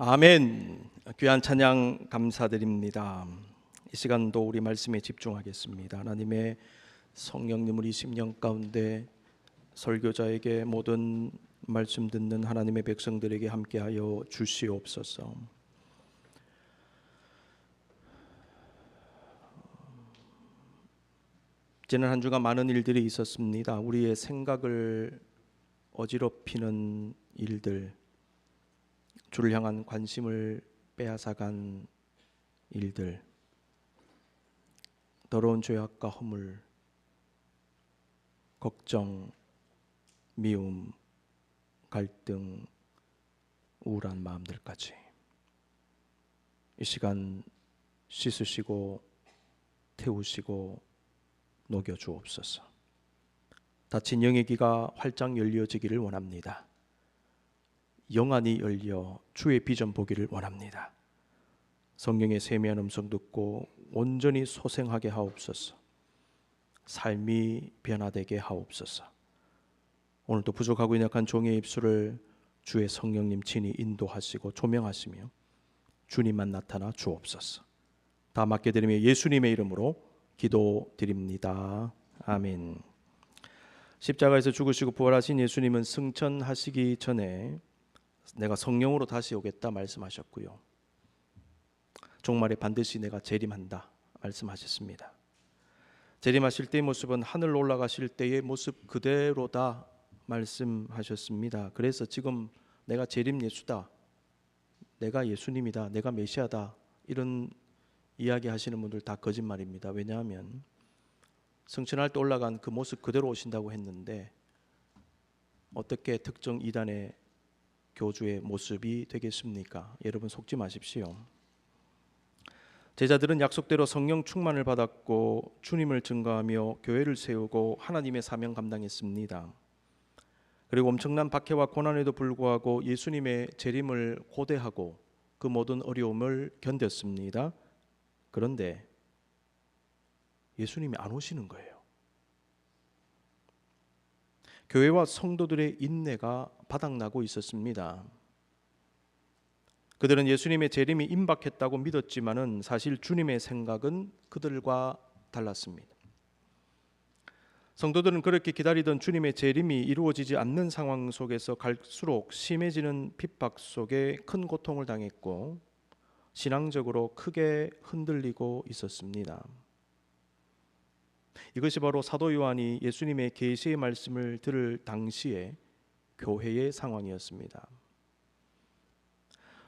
아멘. 귀한 찬양 감사드립니다. 이 시간도 우리 말씀에 집중하겠습니다. 하나님의 성령님을 이 10년 가운데 설교자에게 모든 말씀 듣는 하나님의 백성들에게 함께하여 주시옵소서. 지난 한 주간 많은 일들이 있었습니다. 우리의 생각을 어지럽히는 일들, 주를 향한 관심을 빼앗아간 일들, 더러운 죄악과 허물, 걱정, 미움, 갈등, 우울한 마음들까지 이 시간 씻으시고 태우시고 녹여주옵소서. 닫힌 영의 귀가 활짝 열려지기를 원합니다. 영안이 열려 주의 비전 보기를 원합니다. 성령의 세미한 음성 듣고 온전히 소생하게 하옵소서. 삶이 변화되게 하옵소서. 오늘도 부족하고 연약한 종의 입술을 주의 성령님 친히 인도하시고 조명하시며 주님만 나타나 주옵소서. 다 맡겨드리며 예수님의 이름으로 기도드립니다. 아멘. 십자가에서 죽으시고 부활하신 예수님은 승천하시기 전에 내가 성령으로 다시 오겠다 말씀하셨고요. 종말에 반드시 내가 재림한다 말씀하셨습니다. 재림하실 때의 모습은 하늘로 올라가실 때의 모습 그대로다 말씀하셨습니다. 그래서 지금 내가 재림 예수다, 내가 예수님이다, 내가 메시아다 이런 이야기 하시는 분들 다 거짓말입니다. 왜냐하면 승천할 때 올라간 그 모습 그대로 오신다고 했는데 어떻게 특정 이단의 교주의 모습이 되겠습니까? 여러분 속지 마십시오. 제자들은 약속대로 성령 충만을 받았고 주님을 증거하며 교회를 세우고 하나님의 사명 감당했습니다. 그리고 엄청난 박해와 고난에도 불구하고 예수님의 재림을 고대하고 그 모든 어려움을 견뎠습니다. 그런데 예수님이 안 오시는 거예요. 교회와 성도들의 인내가 바닥나고 있었습니다. 그들은 예수님의 재림이 임박했다고 믿었지만은 사실 주님의 생각은 그들과 달랐습니다. 성도들은 그렇게 기다리던 주님의 재림이 이루어지지 않는 상황 속에서 갈수록 심해지는 핍박 속에 큰 고통을 당했고 신앙적으로 크게 흔들리고 있었습니다. 이것이 바로 사도 요한이 예수님의 계시의 말씀을 들을 당시에 교회의 상황이었습니다.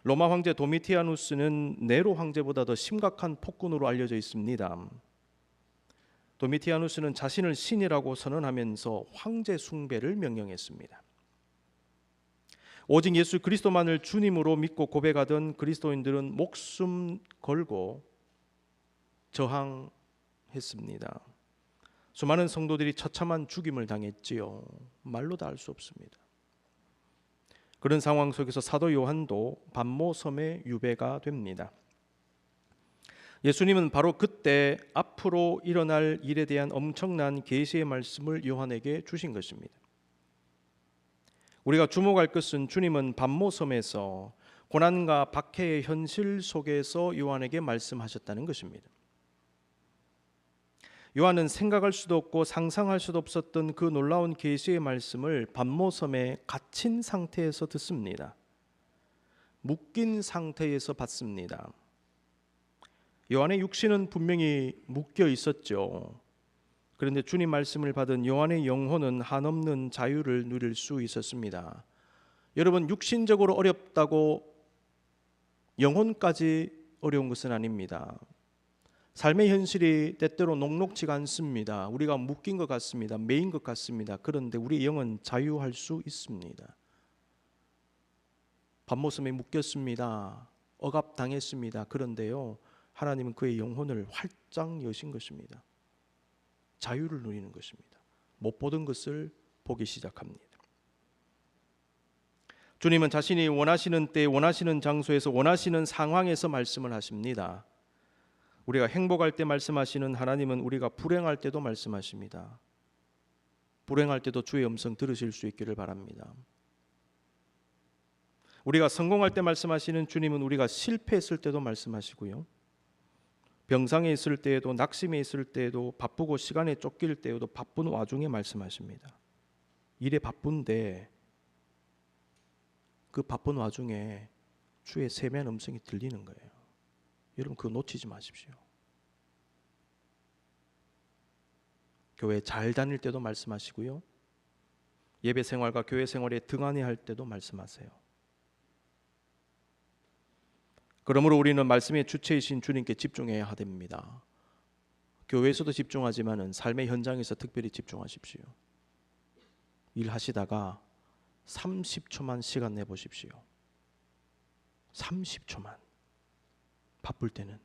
로마 황제 도미티아누스는 네로 황제보다 더 심각한 폭군으로 알려져 있습니다. 도미티아누스는 자신을 신이라고 선언하면서 황제 숭배를 명령했습니다. 오직 예수 그리스도만을 주님으로 믿고 고백하던 그리스도인들은 목숨 걸고 저항했습니다. 수많은 성도들이 처참한 죽임을 당했지요. 말로 다 할 수 없습니다. 그런 상황 속에서 사도 요한도 반모섬에 유배가 됩니다. 예수님은 바로 그때 앞으로 일어날 일에 대한 엄청난 계시의 말씀을 요한에게 주신 것입니다. 우리가 주목할 것은 주님은 반모섬에서 고난과 박해의 현실 속에서 요한에게 말씀하셨다는 것입니다. 요한은 생각할 수도 없고 상상할 수도 없었던 그 놀라운 계시의 말씀을 반모섬에 갇힌 상태에서 듣습니다. 묶인 상태에서 받습니다. 요한의 육신은 분명히 묶여 있었죠. 그런데 주님 말씀을 받은 요한의 영혼은 한없는 자유를 누릴 수 있었습니다. 여러분, 육신적으로 어렵다고 영혼까지 어려운 것은 아닙니다. 삶의 현실이 때때로 녹록지가 않습니다. 우리가 묶인 것 같습니다. 매인 것 같습니다. 그런데 우리 영은 자유할 수 있습니다. 반모섬에 묶였습니다. 억압당했습니다. 그런데요, 하나님은 그의 영혼을 활짝 여신 것입니다. 자유를 누리는 것입니다. 못 보던 것을 보기 시작합니다. 주님은 자신이 원하시는 때, 원하시는 장소에서, 원하시는 상황에서 말씀을 하십니다. 우리가 행복할 때 말씀하시는 하나님은 우리가 불행할 때도 말씀하십니다. 불행할 때도 주의 음성 들으실 수 있기를 바랍니다. 우리가 성공할 때 말씀하시는 주님은 우리가 실패했을 때도 말씀하시고요. 병상에 있을 때에도, 낙심에 있을 때에도, 바쁘고 시간에 쫓길 때에도 바쁜 와중에 말씀하십니다. 일에 바쁜데 그 바쁜 와중에 주의 세미한 음성이 들리는 거예요. 여러분 그거 놓치지 마십시오. 교회 잘 다닐 때도 말씀하시고요. 예배 생활과 교회 생활에 등한히 할 때도 말씀하세요. 그러므로 우리는 말씀의 주체이신 주님께 집중해야 됩니다. 교회에서도 집중하지만은 삶의 현장에서 특별히 집중하십시오. 일하시다가 30초만 시간 내보십시오. 30초만. 바쁠 때는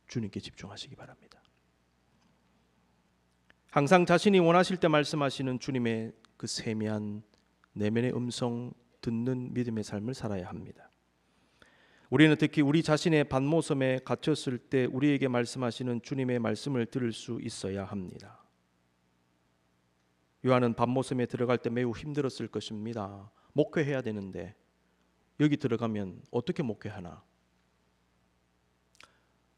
주님께 집중하시기 바랍니다. 항상 자신이 원하실 때 말씀하시는 주님의 그 세미한 내면의 음성 듣는 믿음의 삶을 살아야 합니다. 우리는 특히 우리 자신의 반모섬에 갇혔을 때 우리에게 말씀하시는 주님의 말씀을 들을 수 있어야 합니다. 요한은 반모섬에 들어갈 때 매우 힘들었을 것입니다. 목회해야 되는데 여기 들어가면 어떻게 목회하나?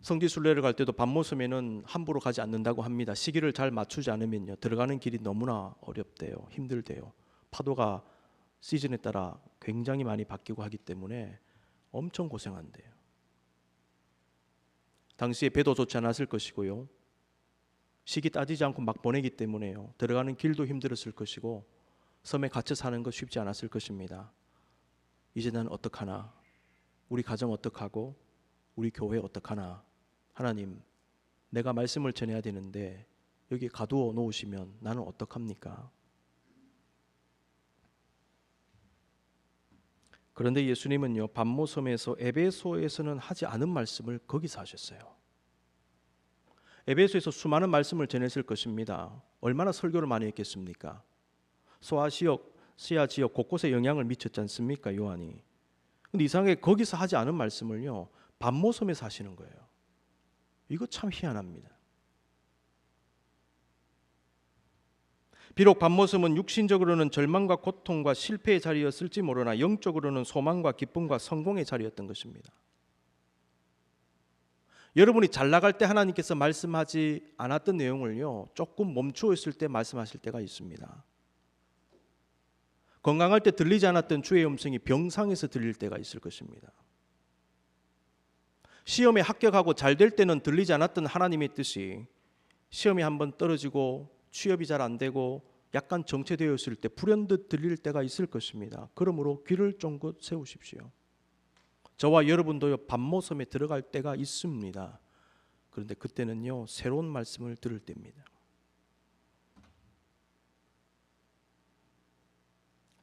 성지순례를 갈 때도 반모섬에는 함부로 가지 않는다고 합니다. 시기를 잘 맞추지 않으면요, 들어가는 길이 너무나 어렵대요. 힘들대요. 파도가 시즌에 따라 굉장히 많이 바뀌고 하기 때문에 엄청 고생한대요. 당시에 배도 좋지 않았을 것이고요. 시기 따지지 않고 막 보내기 때문에요. 들어가는 길도 힘들었을 것이고 섬에 갇혀 사는 것 쉽지 않았을 것입니다. 이제 난 어떡하나? 우리 가정 어떡하고? 우리 교회 어떡하나? 하나님, 내가 말씀을 전해야 되는데 여기 가두어 놓으시면 나는 어떡합니까? 그런데 예수님은요, 반모섬에서 에베소에서는 하지 않은 말씀을 거기서 하셨어요. 에베소에서 수많은 말씀을 전했을 것입니다. 얼마나 설교를 많이 했겠습니까? 시아 지역 곳곳에 영향을 미쳤지 않습니까, 요한이? 근데 이상하게 거기서 하지 않은 말씀을요, 반모섬에서 하시는 거예요. 이거 참 희한합니다. 비록 반모섬은 육신적으로는 절망과 고통과 실패의 자리였을지 모르나 영적으로는 소망과 기쁨과 성공의 자리였던 것입니다. 여러분이 잘 나갈 때 하나님께서 말씀하지 않았던 내용을요, 조금 멈추어 있을 때 말씀하실 때가 있습니다. 건강할 때 들리지 않았던 주의 음성이 병상에서 들릴 때가 있을 것입니다. 시험에 합격하고 잘 될 때는 들리지 않았던 하나님의 뜻이 시험이 한번 떨어지고 취업이 잘 안 되고 약간 정체되어 있을 때 불현듯 들릴 때가 있을 것입니다. 그러므로 귀를 쫑긋 세우십시오. 저와 여러분도요, 반모섬에 들어갈 때가 있습니다. 그런데 그때는요, 새로운 말씀을 들을 때입니다.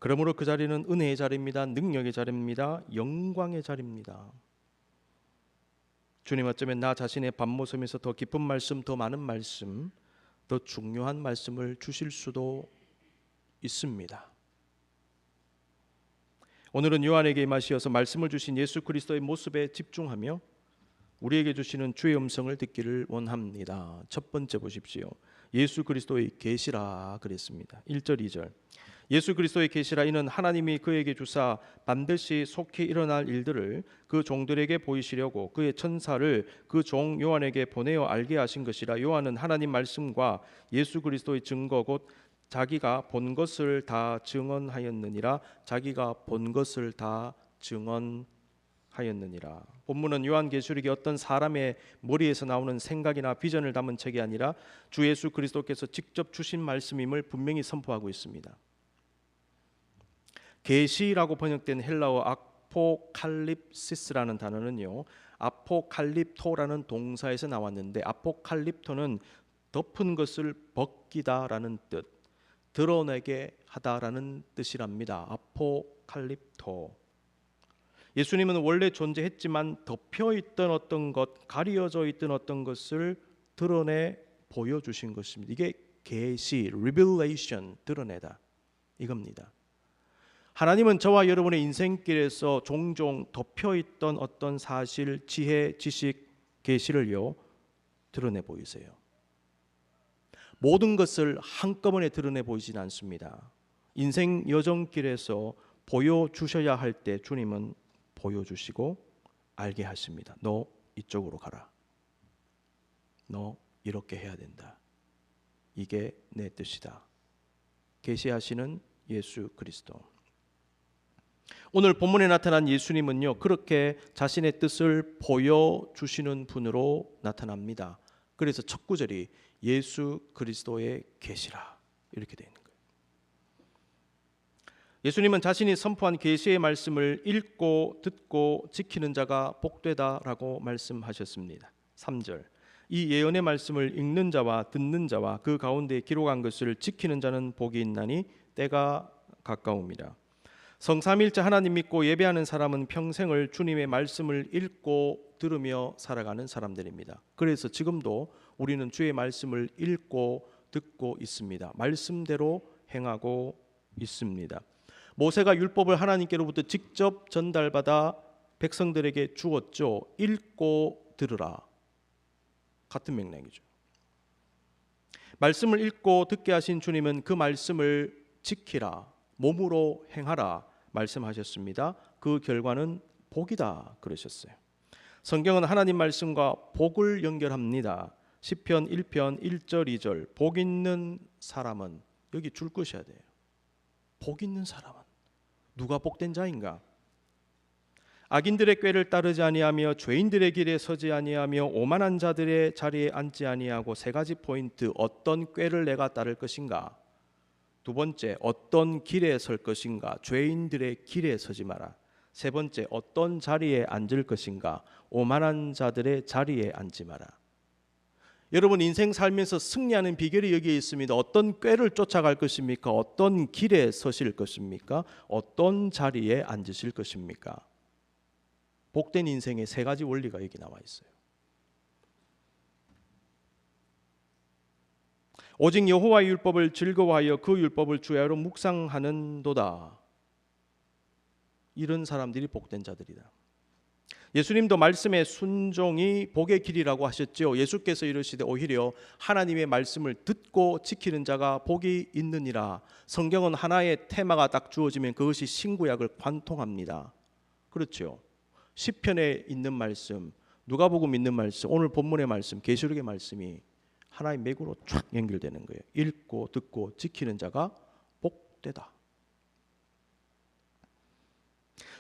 그러므로 그 자리는 은혜의 자리입니다. 능력의 자리입니다. 영광의 자리입니다. 주님, 어쩌면 나 자신의 반모섬에서 더 깊은 말씀, 더 많은 말씀, 더 중요한 말씀을 주실 수도 있습니다. 오늘은 요한에게 임하시어서 말씀을 주신 예수 그리스도의 모습에 집중하며 우리에게 주시는 주의 음성을 듣기를 원합니다. 첫 번째 보십시오. 예수 그리스도의 계시라 그랬습니다. 1절 2절. 예수 그리스도의 계시라, 이는 하나님이 그에게 주사 반드시 속히 일어날 일들을 그 종들에게 보이시려고 그의 천사를 그 종 요한에게 보내어 알게 하신 것이라. 요한은 하나님 말씀과 예수 그리스도의 증거 곧 자기가 본 것을 다 증언하였느니라. 자기가 본 것을 다 증언하였느니라. 본문은 요한계시록이 어떤 사람의 머리에서 나오는 생각이나 비전을 담은 책이 아니라 주 예수 그리스도께서 직접 주신 말씀임을 분명히 선포하고 있습니다. 계시라고 번역된 헬라어 아포칼립시스라는 단어는요, 아포칼립토라는 동사에서 나왔는데, 아포칼립토는 덮은 것을 벗기다라는 뜻, 드러내게 하다라는 뜻이랍니다. 아포칼립토. 예수님은 원래 존재했지만 덮여있던 어떤 것, 가려져 있던 어떤 것을 드러내 보여주신 것입니다. 이게 계시, revelation, 드러내다 이겁니다. 하나님은 저와 여러분의 인생길에서 종종 덮여있던 어떤 사실, 지혜, 지식, 계시를요 드러내 보이세요. 모든 것을 한꺼번에 드러내 보이진 않습니다. 인생 여정길에서 보여주셔야 할 때 주님은 보여주시고 알게 하십니다. 너 이쪽으로 가라. 너 이렇게 해야 된다. 이게 내 뜻이다. 계시하시는 예수 그리스도. 오늘 본문에 나타난 예수님은요, 그렇게 자신의 뜻을 보여주시는 분으로 나타납니다. 그래서 첫 구절이 예수 그리스도의 계시라 이렇게 되어 있는 거예요. 예수님은 자신이 선포한 계시의 말씀을 읽고 듣고 지키는 자가 복되다라고 말씀하셨습니다. 3절, 이 예언의 말씀을 읽는 자와 듣는 자와 그 가운데 기록한 것을 지키는 자는 복이 있나니 때가 가까웁니다. 성삼일체 하나님 믿고 예배하는 사람은 평생을 주님의 말씀을 읽고 들으며 살아가는 사람들입니다. 그래서 지금도 우리는 주의 말씀을 읽고 듣고 있습니다. 말씀대로 행하고 있습니다. 모세가 율법을 하나님께로부터 직접 전달받아 백성들에게 주었죠. 읽고 들으라. 같은 맥락이죠. 말씀을 읽고 듣게 하신 주님은 그 말씀을 지키라, 몸으로 행하라 말씀하셨습니다. 그 결과는 복이다 그러셨어요. 성경은 하나님 말씀과 복을 연결합니다. 시편 1편 1절 2절, 복 있는 사람은, 여기 줄 것이어야 돼요. 복 있는 사람은 누가 복된 자인가? 악인들의 꾀를 따르지 아니하며 죄인들의 길에 서지 아니하며 오만한 자들의 자리에 앉지 아니하고. 세 가지 포인트. 어떤 꾀를 내가 따를 것인가? 두 번째, 어떤 길에 설 것인가? 죄인들의 길에 서지 마라. 세 번째, 어떤 자리에 앉을 것인가? 오만한 자들의 자리에 앉지 마라. 여러분, 인생 살면서 승리하는 비결이 여기에 있습니다. 어떤 꾀를 쫓아갈 것입니까? 어떤 길에 서실 것입니까? 어떤 자리에 앉으실 것입니까? 복된 인생의 세 가지 원리가 여기 나와 있어요. 오직 여호와의 율법을 즐거워하여 그 율법을 주야로 묵상하는도다. 이런 사람들이 복된 자들이다. 예수님도 말씀의 순종이 복의 길이라고 하셨죠. 예수께서 이르시되 오히려 하나님의 말씀을 듣고 지키는 자가 복이 있느니라. 성경은 하나의 테마가 딱 주어지면 그것이 신구약을 관통합니다. 그렇죠. 시편에 있는 말씀, 누가복음 있는 말씀, 오늘 본문의 말씀, 계시록의 말씀이 하나의 맥으로 쫙 연결되는 거예요. 읽고 듣고 지키는 자가 복되다.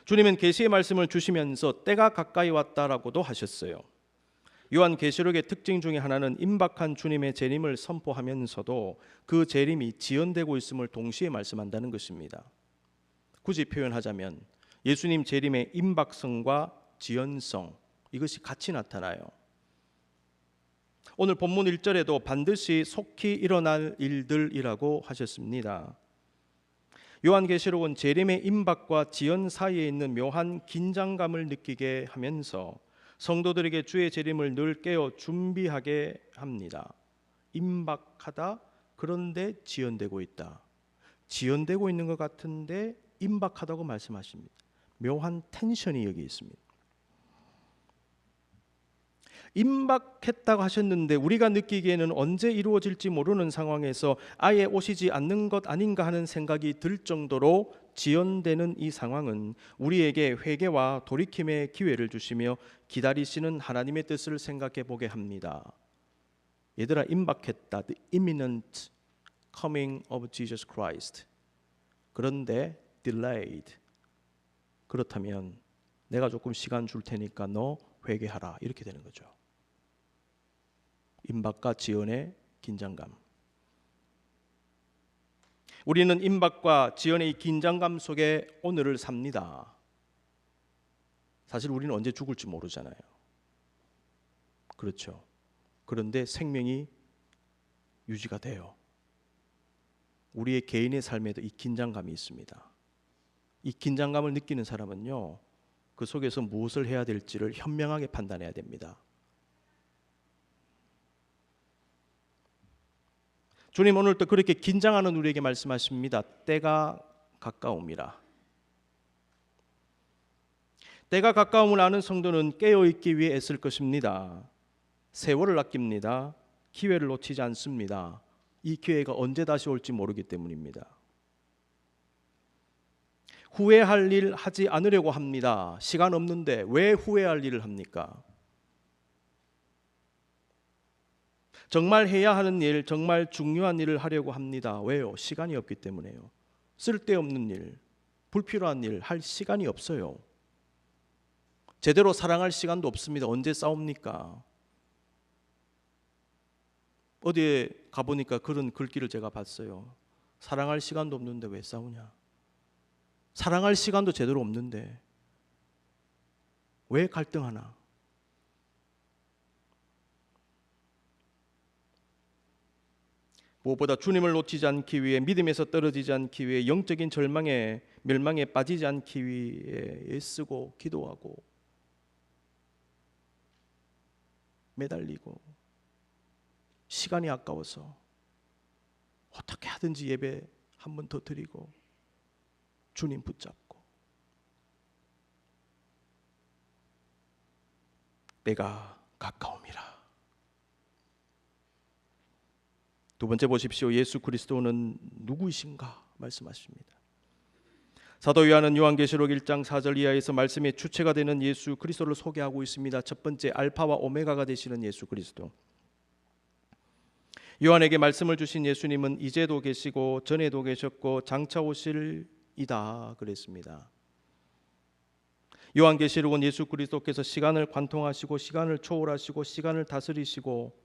주님은 계시의 말씀을 주시면서 때가 가까이 왔다라고도 하셨어요. 요한계시록의 특징 중에 하나는 임박한 주님의 재림을 선포하면서도 그 재림이 지연되고 있음을 동시에 말씀한다는 것입니다. 굳이 표현하자면 예수님 재림의 임박성과 지연성, 이것이 같이 나타나요. 오늘 본문 1절에도 반드시 속히 일어날 일들이라고 하셨습니다. 요한계시록은 재림의 임박과 지연 사이에 있는 묘한 긴장감을 느끼게 하면서 성도들에게 주의 재림을 늘 깨어 준비하게 합니다. 임박하다, 그런데 지연되고 있다. 지연되고 있는 것 같은데 임박하다고 말씀하십니다. 묘한 텐션이 여기 있습니다. 임박했다고 하셨는데 우리가 느끼기에는 언제 이루어질지 모르는 상황에서 아예 오시지 않는 것 아닌가 하는 생각이 들 정도로 지연되는 이 상황은 우리에게 회개와 돌이킴의 기회를 주시며 기다리시는 하나님의 뜻을 생각해 보게 합니다. 얘들아, 임박했다. The imminent coming of Jesus Christ. 그런데 delayed. 그렇다면 내가 조금 시간 줄 테니까 너 회개하라. 이렇게 되는 거죠. 임박과 지연의 긴장감. 우리는 임박과 지연의 긴장감 속에 오늘을 삽니다. 사실 우리는 언제 죽을지 모르잖아요. 그렇죠. 그런데 생명이 유지가 돼요. 우리의 개인의 삶에도 이 긴장감이 있습니다. 이 긴장감을 느끼는 사람은요, 그 속에서 무엇을 해야 될지를 현명하게 판단해야 됩니다. 주님 오늘 또 그렇게 긴장하는 우리에게 말씀하십니다. 때가 가까움이라. 때가 가까움을 아는 성도는 깨어있기 위해 애쓸 것입니다. 세월을 아낍니다. 기회를 놓치지 않습니다. 이 기회가 언제 다시 올지 모르기 때문입니다. 후회할 일 하지 않으려고 합니다. 시간 없는데 왜 후회할 일을 합니까? 정말 해야 하는 일, 정말 중요한 일을 하려고 합니다. 왜요? 시간이 없기 때문에요. 쓸데없는 일, 불필요한 일 할 시간이 없어요. 제대로 사랑할 시간도 없습니다. 언제 싸웁니까? 어디에 가보니까 그런 글귀를 제가 봤어요. 사랑할 시간도 없는데 왜 싸우냐? 사랑할 시간도 제대로 없는데 왜 갈등하나? 무엇보다 주님을 놓치지 않기 위해, 믿음에서 떨어지지 않기 위해, 영적인 절망에 멸망에 빠지지 않기 위해 애쓰고 기도하고 매달리고 시간이 아까워서 어떻게 하든지 예배 한 번 더 드리고 주님 붙잡고 때가 가까움이라. 두 번째 보십시오. 예수 그리스도는 누구이신가 말씀하십니다. 사도 요한은 요한계시록 1장 4절 이하에서 말씀의 주체가 되는 예수 그리스도를 소개하고 있습니다. 첫 번째, 알파와 오메가가 되시는 예수 그리스도. 요한에게 말씀을 주신 예수님은 이제도 계시고 전에도 계셨고 장차 오실 이다 그랬습니다. 요한계시록은 예수 그리스도께서 시간을 관통하시고 시간을 초월하시고 시간을 다스리시고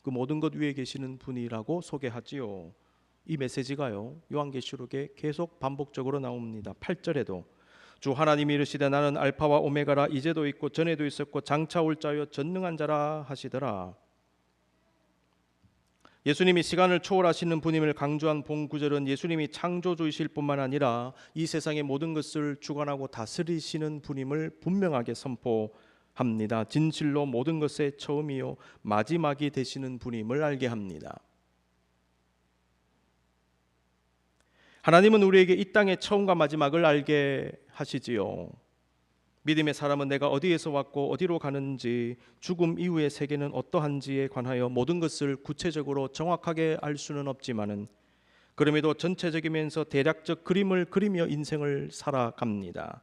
그 모든 것 위에 계시는 분이라고 소개하지요. 이 메시지가요, 요한계시록에 계속 반복적으로 나옵니다. 8절에도 주 하나님이 이르시되 나는 알파와 오메가라, 이제도 있고 전에도 있었고 장차 올 자여 전능한 자라 하시더라. 예수님이 시간을 초월하시는 분임을 강조한 본 구절은 예수님이 창조주이실 뿐만 아니라 이 세상의 모든 것을 주관하고 다스리시는 분임을 분명하게 선포합니다. 진실로 모든 것의 처음이요 마지막이 되시는 분임을 알게 합니다. 하나님은 우리에게 이 땅의 처음과 마지막을 알게 하시지요. 믿음의 사람은 내가 어디에서 왔고 어디로 가는지, 죽음 이후의 세계는 어떠한지에 관하여 모든 것을 구체적으로 정확하게 알 수는 없지만은 그럼에도 전체적이면서 대략적 그림을 그리며 인생을 살아갑니다.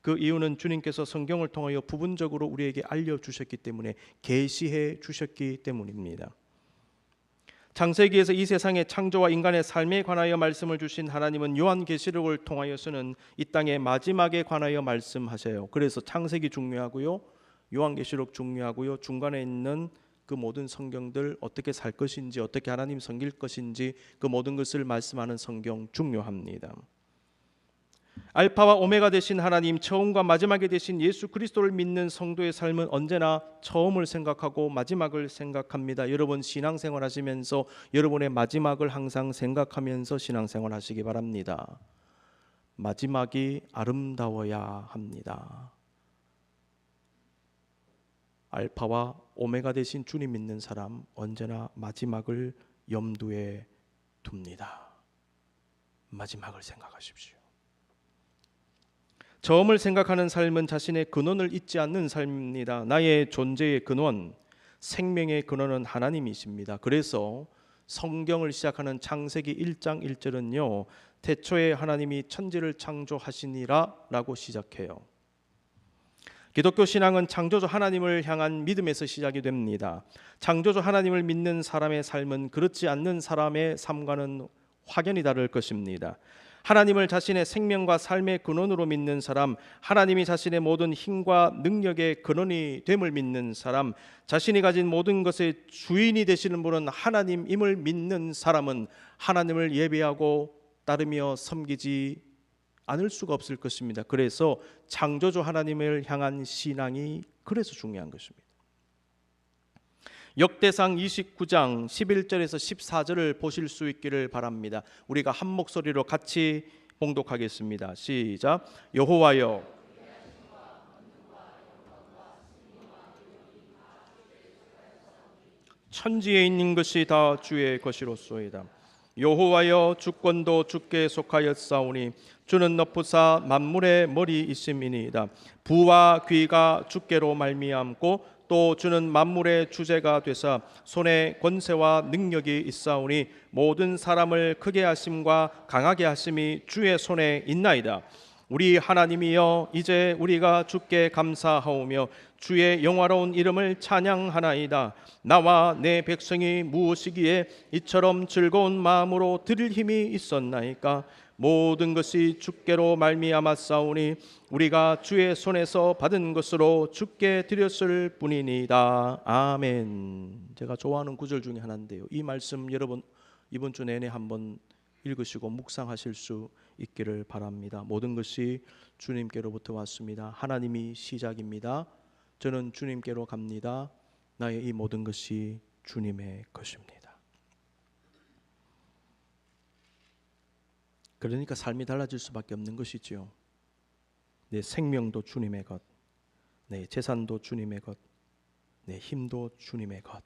그 이유는 주님께서 성경을 통하여 부분적으로 우리에게 알려주셨기 때문에, 계시해 주셨기 때문입니다. 창세기에서 이 세상의 창조와 인간의 삶에 관하여 말씀을 주신 하나님은 요한계시록을 통하여서는 이 땅의 마지막에 관하여 말씀하셔요. 그래서 창세기 중요하고요, 요한계시록 중요하고요, 중간에 있는 그 모든 성경들 어떻게 살 것인지, 어떻게 하나님 섬길 것인지 그 모든 것을 말씀하는 성경 중요합니다. 알파와 오메가 되신 하나님, 처음과 마지막에 되신 예수 그리스도를 믿는 성도의 삶은 언제나 처음을 생각하고 마지막을 생각합니다. 여러분 신앙생활 하시면서 여러분의 마지막을 항상 생각하면서 신앙생활 하시기 바랍니다. 마지막이 아름다워야 합니다. 알파와 오메가 되신 주님 믿는 사람 언제나 마지막을 염두에 둡니다. 마지막을 생각하십시오. 처음을 생각하는 삶은 자신의 근원을 잊지 않는 삶입니다. 나의 존재의 근원, 생명의 근원은 하나님이십니다. 그래서 성경을 시작하는 창세기 1장 1절은요, 태초에 하나님이 천지를 창조하시니라 라고 시작해요. 기독교 신앙은 창조주 하나님을 향한 믿음에서 시작이 됩니다. 창조주 하나님을 믿는 사람의 삶은 그렇지 않는 사람의 삶과는 확연히 다를 것입니다. 하나님을 자신의 생명과 삶의 근원으로 믿는 사람, 하나님이 자신의 모든 힘과 능력의 근원이 됨을 믿는 사람, 자신이 가진 모든 것의 주인이 되시는 분은 하나님임을 믿는 사람은 하나님을 예배하고 따르며 섬기지 않을 수가 없을 것입니다. 그래서 창조주 하나님을 향한 신앙이 그래서 중요한 것입니다. 역대상 29장 11절에서 14절을 보실 수 있기를 바랍니다. 우리가 한 목소리로 같이 봉독하겠습니다. 시작. 여호와여, 천지에 있는 것이 다 주의 것이로소이다. 여호와여, 주권도 주께 속하였사오니 주는 높으사 만물의 머리이심이니이다. 부와 귀가 주께로 말미암고 또 주는 만물의 주제가 되사 손에 권세와 능력이 있사오니 모든 사람을 크게 하심과 강하게 하심이 주의 손에 있나이다. 우리 하나님이여, 이제 우리가 주께 감사하오며 주의 영화로운 이름을 찬양하나이다. 나와 내 백성이 무엇이기에 이처럼 즐거운 마음으로 드릴 힘이 있었나이까? 모든 것이 주께로 말미암았사오니 우리가 주의 손에서 받은 것으로 주께 드렸을 뿐이니이다. 아멘. 제가 좋아하는 구절 중에 하나인데요, 이 말씀 여러분 이번 주 내내 한번 읽으시고 묵상하실 수 있기를 바랍니다. 모든 것이 주님께로부터 왔습니다. 하나님이 시작입니다. 저는 주님께로 갑니다. 나의 이 모든 것이 주님의 것입니다. 그러니까 삶이 달라질 수밖에 없는 것이지요. 내 생명도 주님의 것, 내 재산도 주님의 것, 내 힘도 주님의 것.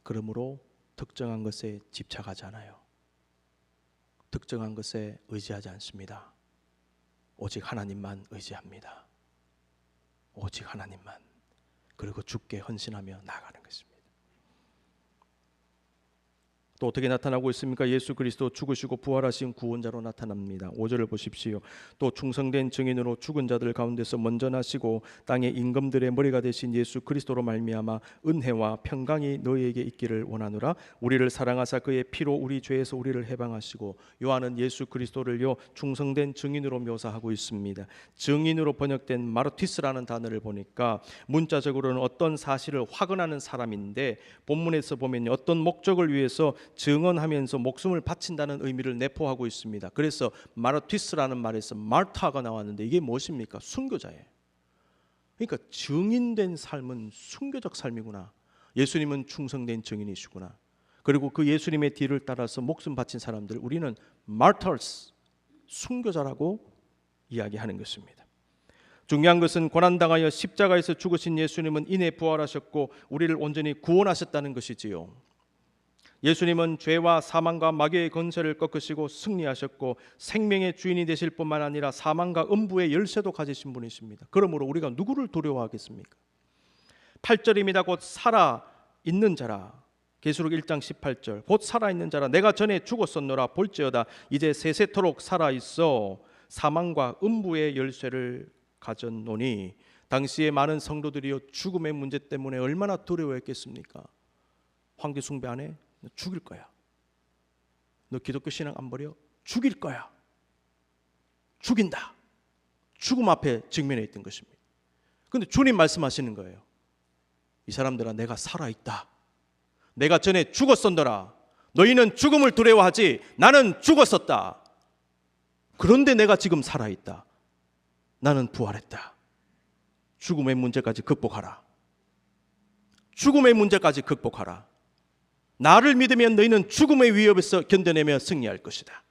그러므로 특정한 것에 집착하지 않아요. 특정한 것에 의지하지 않습니다. 오직 하나님만 의지합니다. 오직 하나님만. 그리고 주께 헌신하며 나아가는 것입니다. 또 어떻게 나타나고 있습니까? 예수 그리스도 죽으시고 부활하신 구원자로 나타납니다. 5절을 보십시오. 또 충성된 증인으로 죽은 자들 가운데서 먼저 나시고 땅의 임금들의 머리가 되신 예수 그리스도로 말미암아 은혜와 평강이 너희에게 있기를 원하노라. 우리를 사랑하사 그의 피로 우리 죄에서 우리를 해방하시고. 요한은 예수 그리스도를요 충성된 증인으로 묘사하고 있습니다. 증인으로 번역된 마르티스라는 단어를 보니까 문자적으로는 어떤 사실을 확언하는 사람인데, 본문에서 보면 어떤 목적을 위해서 증언하면서 목숨을 바친다는 의미를 내포하고 있습니다. 그래서 마르티스라는 말에서 마르타가 나왔는데, 이게 무엇입니까? 순교자예요. 그러니까 증인된 삶은 순교적 삶이구나. 예수님은 충성된 증인이시구나. 그리고 그 예수님의 뒤를 따라서 목숨 바친 사람들, 우리는 martyrs, 순교자라고 이야기하는 것입니다. 중요한 것은 고난당하여 십자가에서 죽으신 예수님은 이내 부활하셨고 우리를 온전히 구원하셨다는 것이지요. 예수님은 죄와 사망과 마귀의 권세를 꺾으시고 승리하셨고 생명의 주인이 되실 뿐만 아니라 사망과 음부의 열쇠도 가지신 분이십니다. 그러므로 우리가 누구를 두려워하겠습니까? 8절입니다. 곧 살아있는 자라. 계시록 1장 18절. 곧 살아있는 자라. 내가 전에 죽었었노라. 볼지어다 이제 세세토록 살아있어 사망과 음부의 열쇠를 가졌노니. 당시에 많은 성도들이요 죽음의 문제 때문에 얼마나 두려워했겠습니까? 황제 숭배 안 해? 너 죽일 거야. 너 기독교 신앙 안 버려? 죽일 거야. 죽인다. 죽음 앞에 직면해 있던 것입니다. 그런데 주님 말씀하시는 거예요. 이 사람들아, 내가 살아있다. 내가 전에 죽었었더라. 너희는 죽음을 두려워하지 나는 죽었었다. 그런데 내가 지금 살아있다. 나는 부활했다. 죽음의 문제까지 극복하라. 죽음의 문제까지 극복하라. 나를 믿으면 너희는 죽음의 위협에서 견뎌내며 승리할 것이다.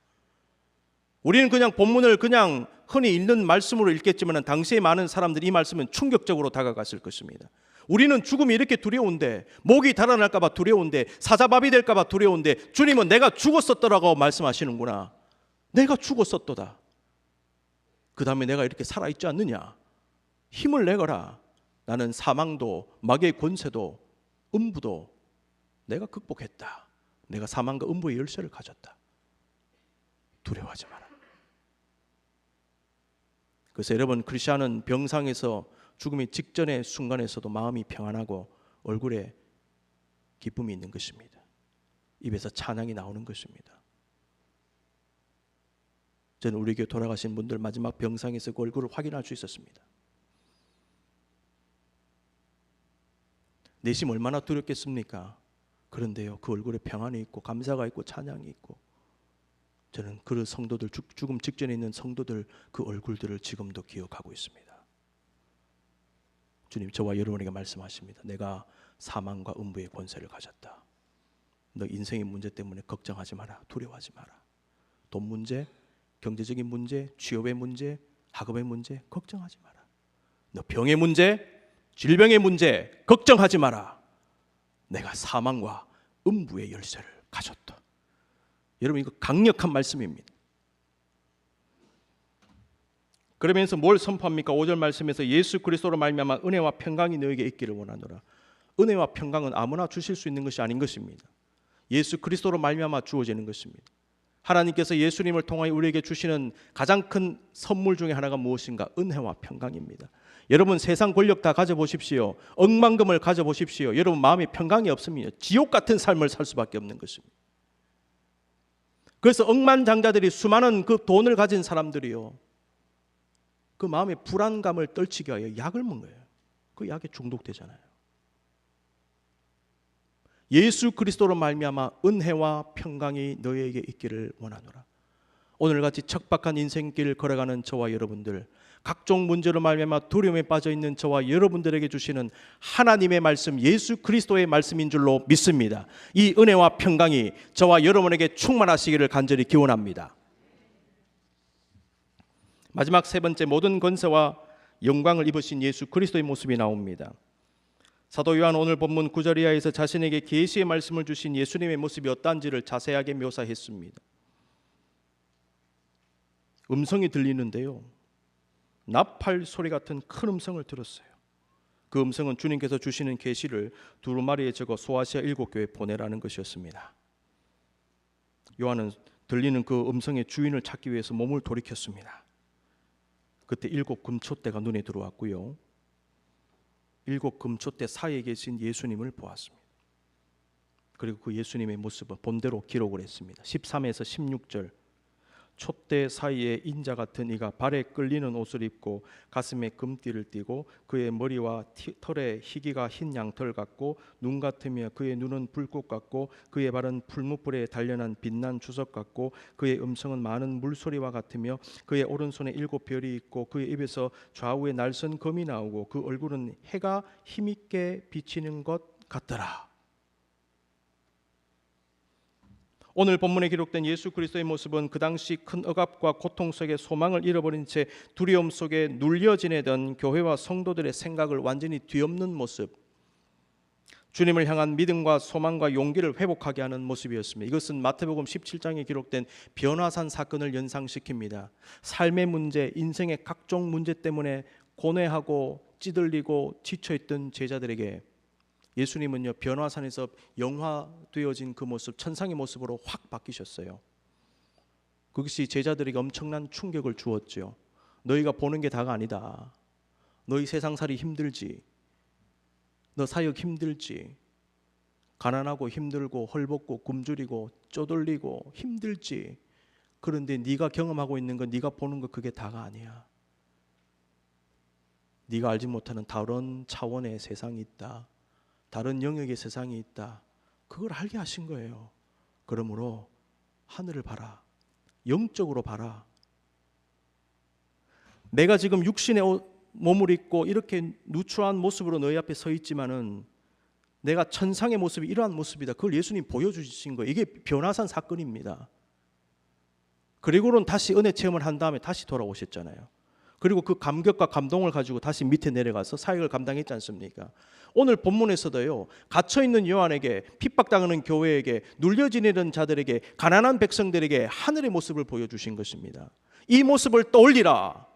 우리는 그냥 본문을 그냥 흔히 읽는 말씀으로 읽겠지만 당시에 많은 사람들이 이 말씀은 충격적으로 다가갔을 것입니다. 우리는 죽음이 이렇게 두려운데, 목이 달아날까 봐 두려운데, 사자밥이 될까 봐 두려운데 주님은 내가 죽었었더라고 말씀하시는구나. 내가 죽었었도다. 그 다음에 내가 이렇게 살아있지 않느냐. 힘을 내거라. 나는 사망도 마귀의 권세도 음부도 내가 극복했다. 내가 사망과 음부의 열쇠를 가졌다. 두려워하지 마라. 그래서 여러분, 크리스천은 병상에서 죽음이 직전의 순간에서도 마음이 평안하고 얼굴에 기쁨이 있는 것입니다. 입에서 찬양이 나오는 것입니다. 저는 우리 교회 돌아가신 분들 마지막 병상에서 그 얼굴을 확인할 수 있었습니다. 내심 얼마나 두렵겠습니까? 그런데요, 그 얼굴에 평안이 있고 감사가 있고 찬양이 있고, 저는 그 성도들, 죽음 직전에 있는 성도들 그 얼굴들을 지금도 기억하고 있습니다. 주님 저와 여러분에게 말씀하십니다. 내가 사망과 음부의 권세를 가졌다. 너 인생의 문제 때문에 걱정하지 마라. 두려워하지 마라. 돈 문제, 경제적인 문제, 취업의 문제, 학업의 문제 걱정하지 마라. 너 병의 문제, 질병의 문제 걱정하지 마라. 내가 사망과 음부의 열쇠를 가졌다. 여러분, 이거 강력한 말씀입니다. 그러면서 뭘 선포합니까? 5절 말씀에서 예수 그리스도로 말미암아 은혜와 평강이 너에게 있기를 원하노라. 은혜와 평강은 아무나 주실 수 있는 것이 아닌 것입니다. 예수 그리스도로 말미암아 주어지는 것입니다. 하나님께서 예수님을 통하여 우리에게 주시는 가장 큰 선물 중에 하나가 무엇인가? 은혜와 평강입니다. 여러분 세상 권력 다 가져보십시오. 억만금을 가져보십시오. 여러분 마음에 평강이 없으면 지옥 같은 삶을 살 수밖에 없는 것입니다. 그래서 억만장자들이 수많은 그 돈을 가진 사람들이요, 그 마음의 불안감을 떨치기 위하여 약을 먹는 거예요. 그 약에 중독되잖아요. 예수 그리스도로 말미암아 은혜와 평강이 너희에게 있기를 원하노라. 오늘같이 척박한 인생길 걸어가는 저와 여러분들, 각종 문제로 말미암아 두려움에 빠져 있는 저와 여러분들에게 주시는 하나님의 말씀, 예수 그리스도의 말씀인 줄로 믿습니다. 이 은혜와 평강이 저와 여러분에게 충만하시기를 간절히 기원합니다. 마지막 세 번째, 모든 권세와 영광을 입으신 예수 그리스도의 모습이 나옵니다. 사도 요한 오늘 본문 9절 이하에서 자신에게 계시의 말씀을 주신 예수님의 모습이 어떠한지를 자세하게 묘사했습니다. 음성이 들리는데요, 나팔 소리 같은 큰 음성을 들었어요. 그 음성은 주님께서 주시는 계시를 두루마리에 적어 소아시아 7교회에 보내라는 것이었습니다. 요한은 들리는 그 음성의 주인을 찾기 위해서 몸을 돌이켰습니다. 그때 7 금초대가 눈에 들어왔고요, 7 금초대 사이에 계신 예수님을 보았습니다. 그리고 그 예수님의 모습을 본대로 기록을 했습니다. 13에서 16절, 촛대 사이에 인자 같은 이가 발에 끌리는 옷을 입고 가슴에 금띠를 띠고 그의 머리와 털에 희기가 흰 양털 같고 눈 같으며 그의 눈은 불꽃 같고 그의 발은 풀무불에 단련한 빛난 주석 같고 그의 음성은 많은 물소리와 같으며 그의 오른손에 7 별이 있고 그의 입에서 좌우에 날선 검이 나오고 그 얼굴은 해가 힘있게 비치는 것 같더라. 오늘 본문에 기록된 예수 그리스도의 모습은 그 당시 큰 억압과 고통 속에 소망을 잃어버린 채 두려움 속에 눌려 지내던 교회와 성도들의 생각을 완전히 뒤엎는 모습, 주님을 향한 믿음과 소망과 용기를 회복하게 하는 모습이었습니다. 이것은 마태복음 17장에 기록된 변화산 사건을 연상시킵니다. 삶의 문제, 인생의 각종 문제 때문에 고뇌하고 찌들리고 지쳐있던 제자들에게 예수님은요, 변화산에서 영화되어진 그 모습, 천상의 모습으로 확 바뀌셨어요. 그것이 제자들에게 엄청난 충격을 주었죠. 너희가 보는 게 다가 아니다. 너희 세상살이 힘들지, 너 사역 힘들지, 가난하고 힘들고 헐벗고 굶주리고 쪼들리고 힘들지. 그런데 네가 경험하고 있는 건, 네가 보는 거 그게 다가 아니야. 네가 알지 못하는 다른 차원의 세상이 있다. 다른 영역의 세상이 있다. 그걸 알게 하신 거예요. 그러므로 하늘을 봐라. 영적으로 봐라. 내가 지금 육신의 몸을 입고 이렇게 누추한 모습으로 너희 앞에 서 있지만은 내가 천상의 모습이 이러한 모습이다. 그걸 예수님 보여주신 거예요. 이게 변화산 사건입니다. 그리고는 다시 은혜 체험을 한 다음에 다시 돌아오셨잖아요. 그리고 그 감격과 감동을 가지고 다시 밑에 내려가서 사역을 감당했지 않습니까? 오늘 본문에서도요, 갇혀있는 요한에게, 핍박당하는 교회에게, 눌려 지내는 자들에게, 가난한 백성들에게 하늘의 모습을 보여주신 것입니다. 이 모습을 떠올리라.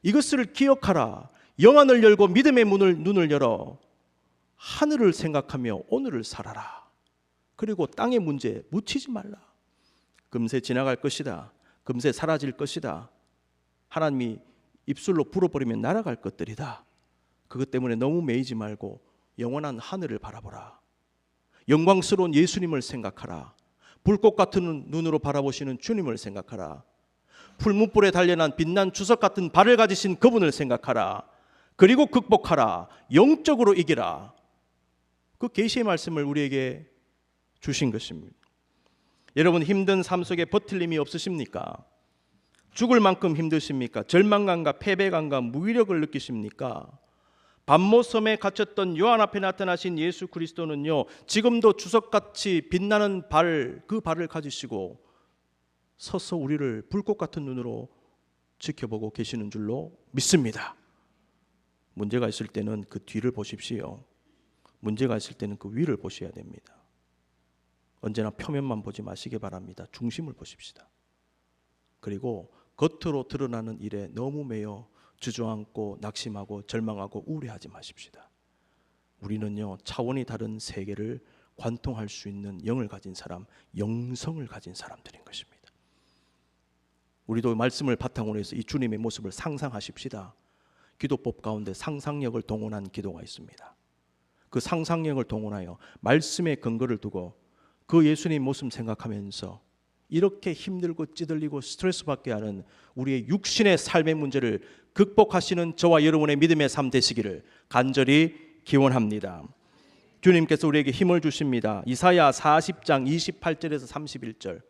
이것을 기억하라. 영안을 열고 믿음의 눈을 열어 하늘을 생각하며 오늘을 살아라. 그리고 땅의 문제 묻히지 말라. 금세 지나갈 것이다. 금세 사라질 것이다. 하나님이 입술로 불어버리면 날아갈 것들이다. 그것 때문에 너무 매이지 말고 영원한 하늘을 바라보라. 영광스러운 예수님을 생각하라. 불꽃 같은 눈으로 바라보시는 주님을 생각하라. 풀무불에 단련한 빛난 주석 같은 발을 가지신 그분을 생각하라. 그리고 극복하라. 영적으로 이기라. 그 계시의 말씀을 우리에게 주신 것입니다. 여러분, 힘든 삶 속에 버틸 힘이 없으십니까? 죽을 만큼 힘드십니까? 절망감과 패배감과 무기력을 느끼십니까? 반모섬에 갇혔던 요한 앞에 나타나신 예수 그리스도는요, 지금도 주석같이 빛나는 그 발을 가지시고 서서 우리를 불꽃 같은 눈으로 지켜보고 계시는 줄로 믿습니다. 문제가 있을 때는 그 뒤를 보십시오. 문제가 있을 때는 그 위를 보셔야 됩니다. 언제나 표면만 보지 마시기 바랍니다. 중심을 보십시다. 그리고 겉으로 드러나는 일에 너무 매여 주저앉고 낙심하고 절망하고 우울해하지 마십시다. 우리는요, 차원이 다른 세계를 관통할 수 있는 영을 가진 사람, 영성을 가진 사람들인 것입니다. 우리도 말씀을 바탕으로 해서 이 주님의 모습을 상상하십시다. 기도법 가운데 상상력을 동원한 기도가 있습니다. 그 상상력을 동원하여 말씀의 근거를 두고 그 예수님 모습 생각하면서 이렇게 힘들고 찌들리고 스트레스 받게 하는 우리의 육신의 삶의 문제를 극복하시는 저와 여러분의 믿음의 삶 되시기를 간절히 기원합니다. 주님께서 우리에게 힘을 주십니다. 이사야 40장 28절에서 31절.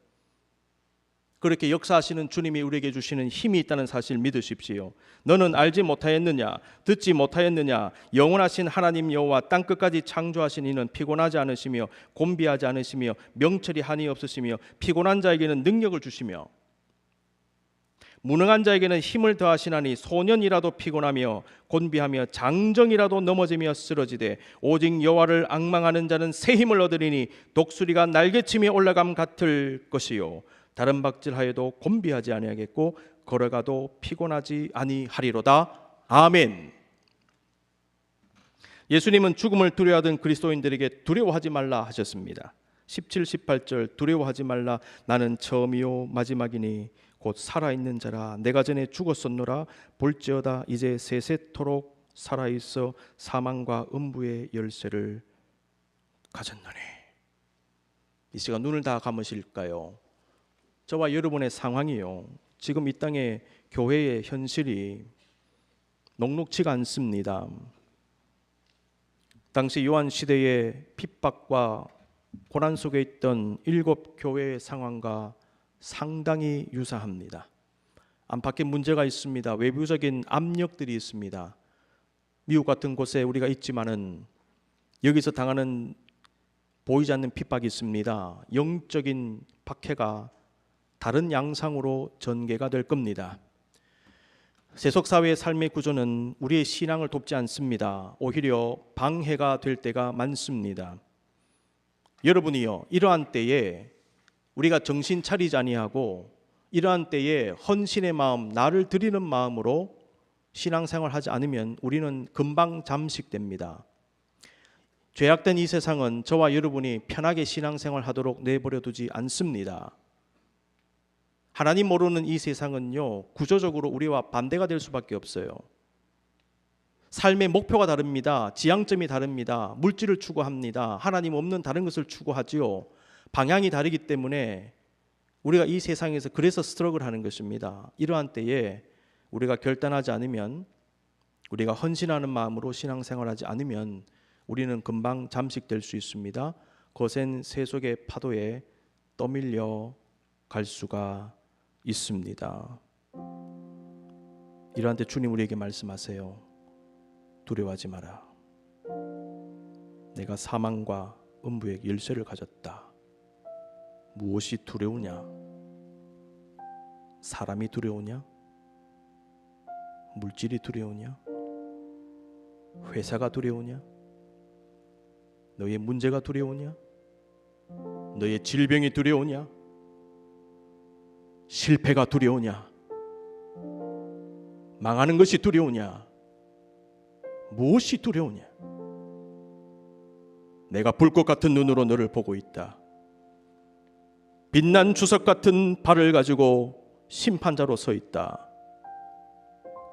그렇게 역사하시는 주님이 우리에게 주시는 힘이 있다는 사실 믿으십시오. 너는 알지 못하였느냐? 듣지 못하였느냐? 영원하신 하나님 여호와 땅끝까지 창조하신 이는 피곤하지 않으시며 곤비하지 않으시며 명철이 한이 없으시며 피곤한 자에게는 능력을 주시며 무능한 자에게는 힘을 더하시나니 소년이라도 피곤하며 곤비하며 장정이라도 넘어지며 쓰러지되 오직 여호와를 앙망하는 자는 새 힘을 얻으리니 독수리가 날개치며 올라감 같을 것이요 다른 박질하여도 곤비하지 아니하겠고 걸어가도 피곤하지 아니하리로다. 아멘. 예수님은 죽음을 두려워하던 그리스도인들에게 두려워하지 말라 하셨습니다. 17, 18절 두려워하지 말라. 나는 처음이요 마지막이니 곧 살아있는 자라. 내가 전에 죽었었노라. 볼지어다 이제 세세토록 살아있어 사망과 음부의 열쇠를 가졌노니. 이 시간 눈을 다 감으실까요? 저와 여러분의 상황이요, 지금 이 땅의 교회의 현실이 녹록지가 않습니다. 당시 요한 시대의 핍박과 고난 속에 있던 7 교회의 상황과 상당히 유사합니다. 안팎에 문제가 있습니다. 외부적인 압력들이 있습니다. 미국 같은 곳에 우리가 있지만은 여기서 당하는 보이지 않는 핍박이 있습니다. 영적인 박해가 다른 양상으로 전개가 될 겁니다. 세속사회의 삶의 구조는 우리의 신앙을 돕지 않습니다. 오히려 방해가 될 때가 많습니다. 여러분이요, 이러한 때에 우리가 정신 차리지 아니하고 이러한 때에 헌신의 마음, 나를 드리는 마음으로 신앙생활 하지 않으면 우리는 금방 잠식됩니다. 죄악된 이 세상은 저와 여러분이 편하게 신앙생활 하도록 내버려 두지 않습니다. 하나님 모르는 이 세상은요, 구조적으로 우리와 반대가 될 수밖에 없어요. 삶의 목표가 다릅니다. 지향점이 다릅니다. 물질을 추구합니다. 하나님 없는 다른 것을 추구하지요. 방향이 다르기 때문에 우리가 이 세상에서 그래서 스트러글 하는 것입니다. 이러한 때에 우리가 결단하지 않으면, 우리가 헌신하는 마음으로 신앙생활하지 않으면 우리는 금방 잠식될 수 있습니다. 거센 세속의 파도에 떠밀려 갈 수가 있습니다. 이러한 때 주님 우리에게 말씀하세요. 두려워하지 마라. 내가 사망과 음부의 열쇠를 가졌다. 무엇이 두려우냐? 사람이 두려우냐? 물질이 두려우냐? 회사가 두려우냐? 너의 문제가 두려우냐? 너의 질병이 두려우냐? 실패가 두려우냐? 망하는 것이 두려우냐? 무엇이 두려우냐? 내가 불꽃 같은 눈으로 너를 보고 있다. 빛난 주석 같은 발을 가지고 심판자로 서 있다.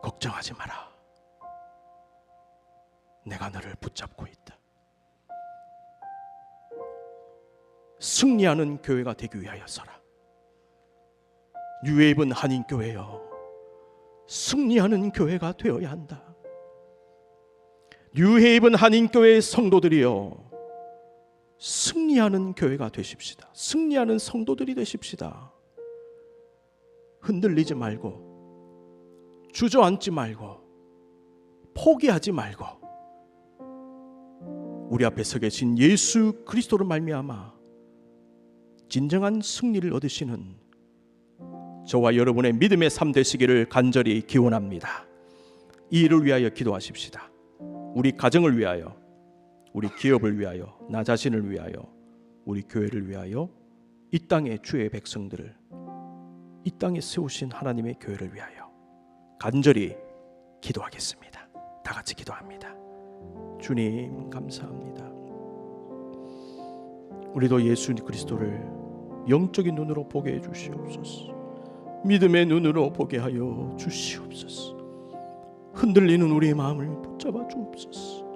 걱정하지 마라. 내가 너를 붙잡고 있다. 승리하는 교회가 되기 위하여 서라. 뉴웨이븐 한인교회여, 승리하는 교회가 되어야 한다. 뉴헤이븐 한인교회의 성도들이여, 승리하는 교회가 되십시다. 승리하는 성도들이 되십시다. 흔들리지 말고, 주저앉지 말고, 포기하지 말고, 우리 앞에 서 계신 예수 그리스도로 말미암아 진정한 승리를 얻으시는 저와 여러분의 믿음의 삶 되시기를 간절히 기원합니다. 이 일을 위하여 기도하십시다. 우리 가정을 위하여, 우리 기업을 위하여, 나 자신을 위하여, 우리 교회를 위하여, 이 땅의 주의 백성들을, 이 땅에 세우신 하나님의 교회를 위하여 간절히 기도하겠습니다. 다 같이 기도합니다. 주님 감사합니다. 우리도 예수 그리스도를 영적인 눈으로 보게 해 주시옵소서. 믿음의 눈으로 보게 하여 주시옵소서. 흔들리는 우리의 마음을 붙잡아 주옵소서.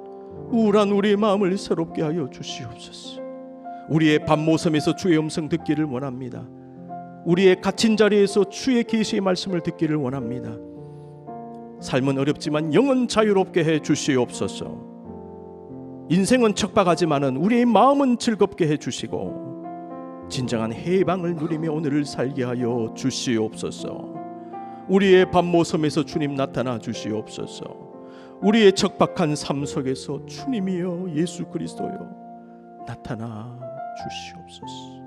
우울한 우리의 마음을 새롭게 하여 주시옵소서. 우리의 밤모섬에서 주의 음성 듣기를 원합니다. 우리의 갇힌 자리에서 주의 계시의 말씀을 듣기를 원합니다. 삶은 어렵지만 영은 자유롭게 해 주시옵소서. 인생은 척박하지만은 우리의 마음은 즐겁게 해 주시고 진정한 해방을 누리며 오늘을 살게 하여 주시옵소서. 우리의 밤모섬에서 주님 나타나 주시옵소서. 우리의 척박한 삶 속에서 주님이여 예수 그리스도여 나타나 주시옵소서.